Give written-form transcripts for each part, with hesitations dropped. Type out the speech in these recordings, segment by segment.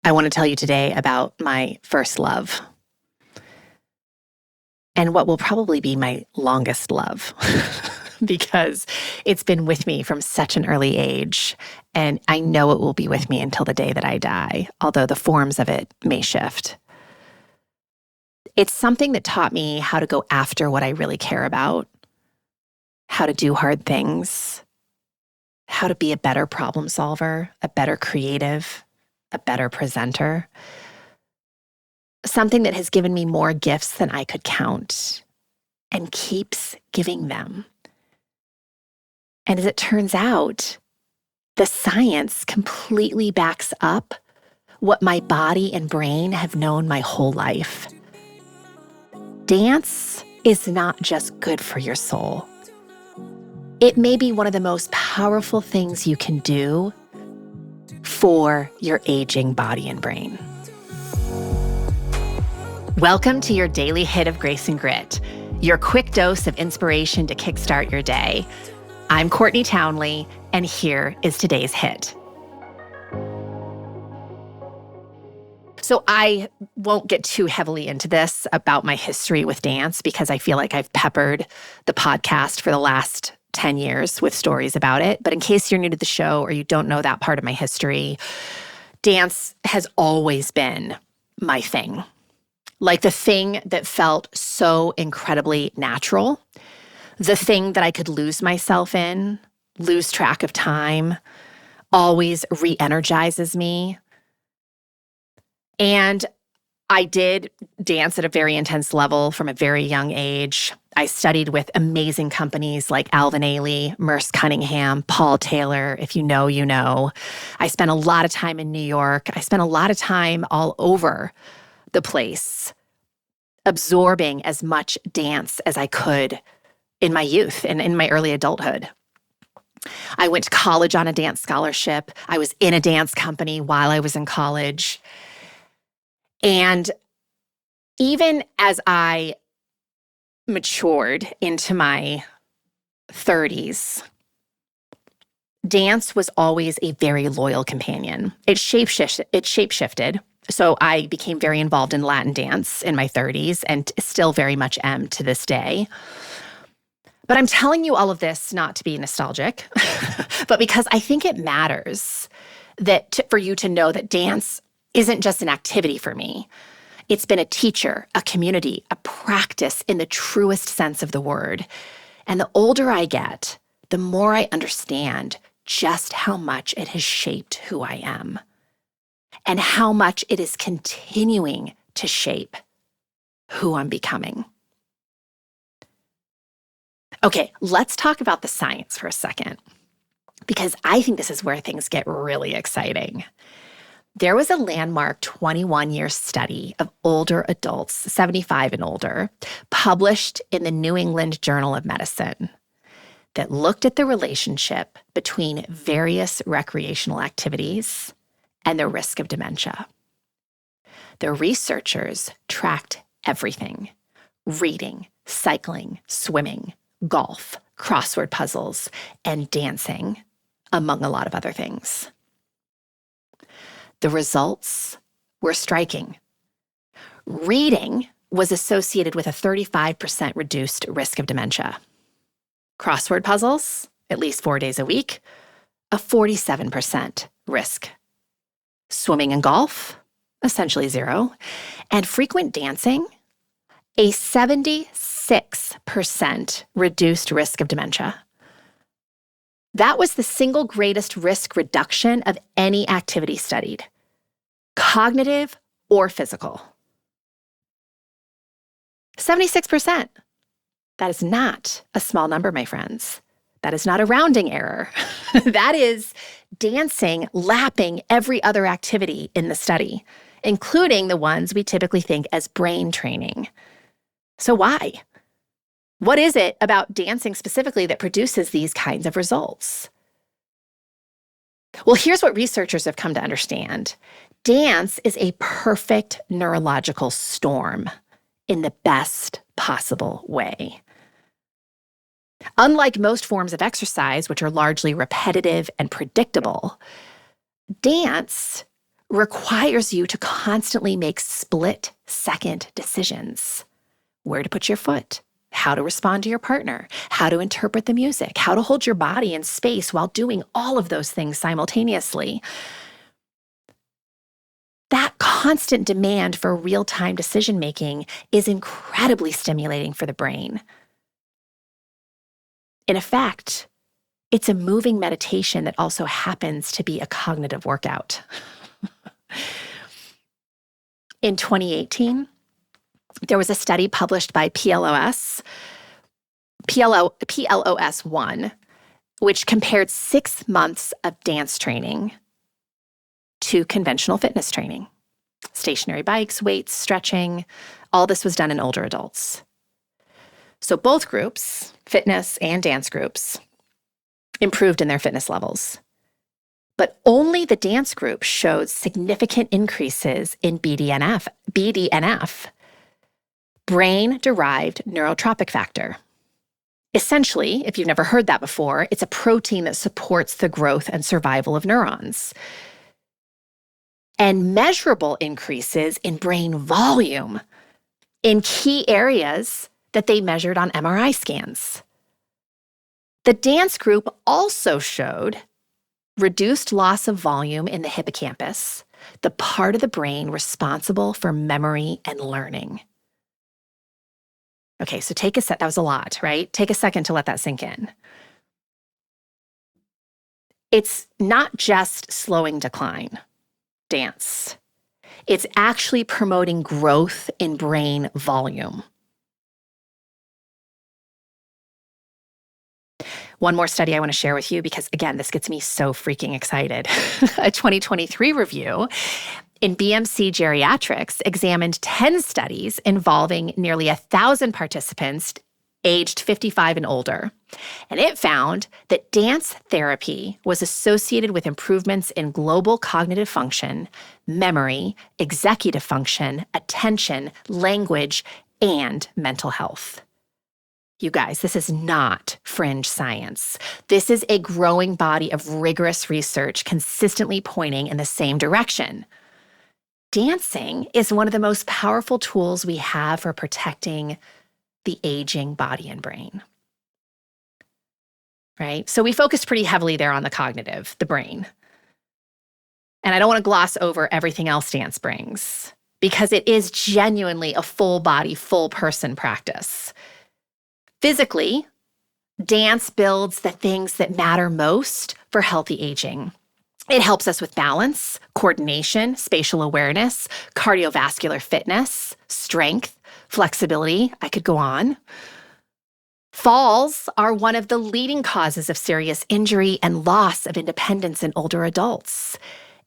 I want to tell you today about my first love and what will probably be my longest love because it's been with me from such an early age, and I know it will be with me until the day that I die, although the forms of it may shift. It's something that taught me how to go after what I really care about, how to do hard things, how to be a better problem solver, a better creative, a better presenter. Something that has given me more gifts than I could count and keeps giving them. And as it turns out, the science completely backs up what my body and brain have known my whole life. Dance is not just good for your soul. It may be one of the most powerful things you can do for your aging body and brain. Welcome to your daily hit of grace and grit, your quick dose of inspiration to kickstart your day. I'm Courtney Townley, and here is today's hit. So I won't get too heavily into this about my history with dance because I feel like I've peppered the podcast for the last 10 years with stories about it. But in case you're new to the show or you don't know that part of my history, dance has always been my thing. Like the thing that felt so incredibly natural, the thing that I could lose myself in, lose track of time, always re-energizes me. And I did dance at a very intense level from a very young age. I studied with amazing companies like Alvin Ailey, Merce Cunningham, Paul Taylor. If you know, you know. I spent a lot of time in New York. I spent a lot of time all over the place, absorbing as much dance as I could in my youth and in my early adulthood. I went to college on a dance scholarship. I was in a dance company while I was in college. And even as I matured into my 30s, dance was always a very loyal companion. It shapeshifted. So I became very involved in Latin dance in my 30s and still very much am to this day. But I'm telling you all of this not to be nostalgic, but because I think it matters for you to know that dance isn't just an activity for me. It's been a teacher, a community, a practice in the truest sense of the word. And the older I get, the more I understand just how much it has shaped who I am and how much it is continuing to shape who I'm becoming. Okay, let's talk about the science for a second, because I think this is where things get really exciting. There was a landmark 21-year study of older adults, 75 and older, published in the New England Journal of Medicine that looked at the relationship between various recreational activities and the risk of dementia. The researchers tracked everything: reading, cycling, swimming, golf, crossword puzzles, and dancing, among a lot of other things. The results were striking. Reading was associated with a 35% reduced risk of dementia. Crossword puzzles, at least 4 days a week, a 47% risk. Swimming and golf, essentially zero. And frequent dancing, a 76% reduced risk of dementia. That was the single greatest risk reduction of any activity studied, cognitive or physical. 76%. That is not a small number, my friends. That is not a rounding error. That is dancing, lapping every other activity in the study, including the ones we typically think as brain training. So why? What is it about dancing specifically that produces these kinds of results? Well, here's what researchers have come to understand. Dance is a perfect neurological storm in the best possible way. Unlike most forms of exercise, which are largely repetitive and predictable, dance requires you to constantly make split-second decisions. Where to put your foot, how to respond to your partner, how to interpret the music, how to hold your body in space while doing all of those things simultaneously. That constant demand for real-time decision-making is incredibly stimulating for the brain. In effect, it's a moving meditation that also happens to be a cognitive workout. In 2018, there was a study published by PLOS1, which compared 6 months of dance training to conventional fitness training. Stationary bikes, weights, stretching, all this was done in older adults. So both groups, fitness and dance groups, improved in their fitness levels. But only the dance group showed significant increases in BDNF, brain-derived neurotrophic factor. Essentially, if you've never heard that before, it's a protein that supports the growth and survival of neurons. And measurable increases in brain volume in key areas that they measured on MRI scans. The dance group also showed reduced loss of volume in the hippocampus, the part of the brain responsible for memory and learning. Okay, so that was a lot, right? Take a second to let that sink in. It's not just slowing decline, dance. It's actually promoting growth in brain volume. One more study I want to share with you because, again, this gets me so freaking excited. A 2023 review in BMC Geriatrics examined 10 studies involving nearly 1,000 participants aged 55 and older. And it found that dance therapy was associated with improvements in global cognitive function, memory, executive function, attention, language, and mental health. You guys, this is not fringe science. This is a growing body of rigorous research consistently pointing in the same direction. Dancing is one of the most powerful tools we have for protecting the aging body and brain. Right? So we focused pretty heavily there on the cognitive, the brain. And I don't want to gloss over everything else dance brings, because it is genuinely a full body, full person practice. Physically, dance builds the things that matter most for healthy aging. It helps us with balance, coordination, spatial awareness, cardiovascular fitness, strength, flexibility. I could go on. Falls are one of the leading causes of serious injury and loss of independence in older adults.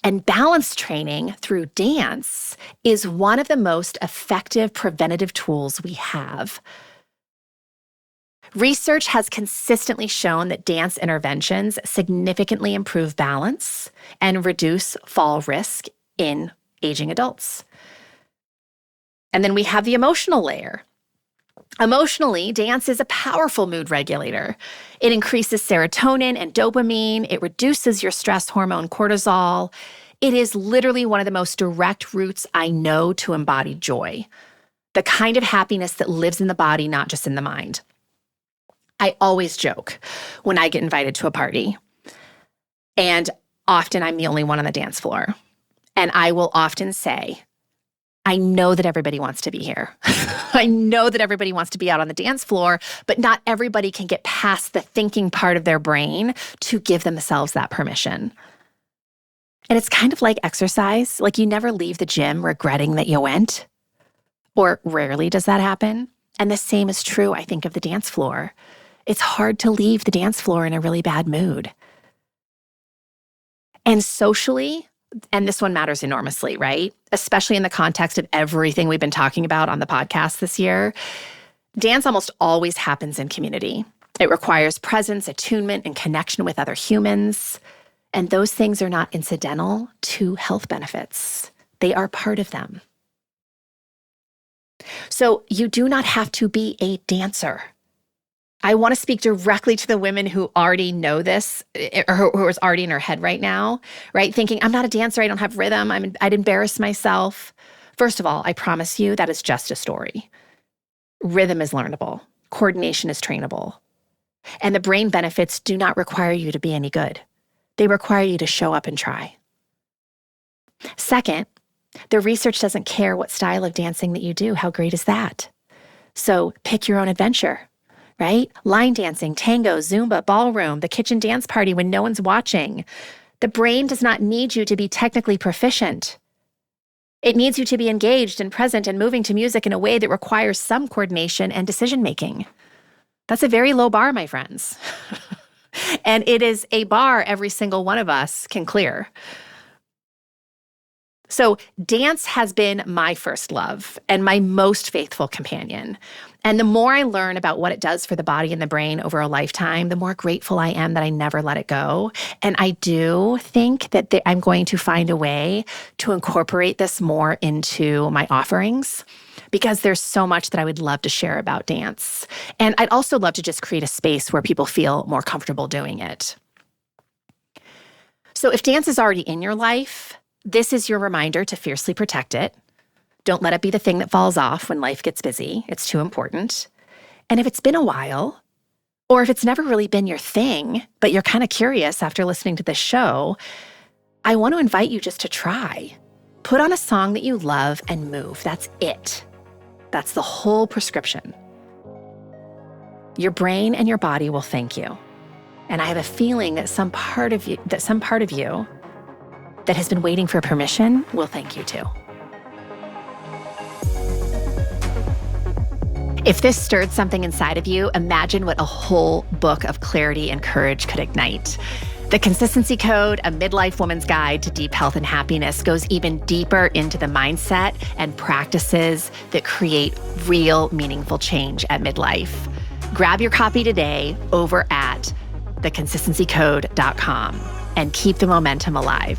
And balance training through dance is one of the most effective preventative tools we have. Research has consistently shown that dance interventions significantly improve balance and reduce fall risk in aging adults. And then we have the emotional layer. Emotionally, dance is a powerful mood regulator. It increases serotonin and dopamine. It reduces your stress hormone cortisol. It is literally one of the most direct routes I know to embodied joy, the kind of happiness that lives in the body, not just in the mind. I always joke when I get invited to a party, and often I'm the only one on the dance floor. And I will often say, I know that everybody wants to be here. I know that everybody wants to be out on the dance floor, but not everybody can get past the thinking part of their brain to give themselves that permission. And it's kind of like exercise. Like, you never leave the gym regretting that you went, or rarely does that happen. And the same is true, I think, of the dance floor. It's hard to leave the dance floor in a really bad mood. And socially, and this one matters enormously, right? Especially in the context of everything we've been talking about on the podcast this year, dance almost always happens in community. It requires presence, attunement, and connection with other humans. And those things are not incidental to health benefits. They are part of them. So you do not have to be a dancer I want to speak directly to the women who already know this, or who is already in her head right now, right? Thinking, I'm not a dancer, I don't have rhythm, I'd embarrass myself. First of all, I promise you that is just a story. Rhythm is learnable. Coordination is trainable. And the brain benefits do not require you to be any good. They require you to show up and try. Second, the research doesn't care what style of dancing that you do. How great is that? So pick your own adventure, right? Line dancing, tango, Zumba, ballroom, the kitchen dance party when no one's watching. The brain does not need you to be technically proficient. It needs you to be engaged and present and moving to music in a way that requires some coordination and decision-making. That's a very low bar, my friends. And it is a bar every single one of us can clear. So dance has been my first love and my most faithful companion. And the more I learn about what it does for the body and the brain over a lifetime, the more grateful I am that I never let it go. And I do think that I'm going to find a way to incorporate this more into my offerings, because there's so much that I would love to share about dance. And I'd also love to just create a space where people feel more comfortable doing it. So if dance is already in your life, this is your reminder to fiercely protect it. Don't let it be the thing that falls off when life gets busy. It's too important. And if it's been a while, or if it's never really been your thing, but you're kind of curious after listening to this show, I want to invite you just to try. Put on a song that you love and move. That's it. That's the whole prescription. Your brain and your body will thank you. And I have a feeling that some part of you that has been waiting for permission will thank you too. If this stirred something inside of you, imagine what a whole book of clarity and courage could ignite. The Consistency Code, a midlife woman's guide to deep health and happiness, goes even deeper into the mindset and practices that create real, meaningful change at midlife. Grab your copy today over at theconsistencycode.com and keep the momentum alive.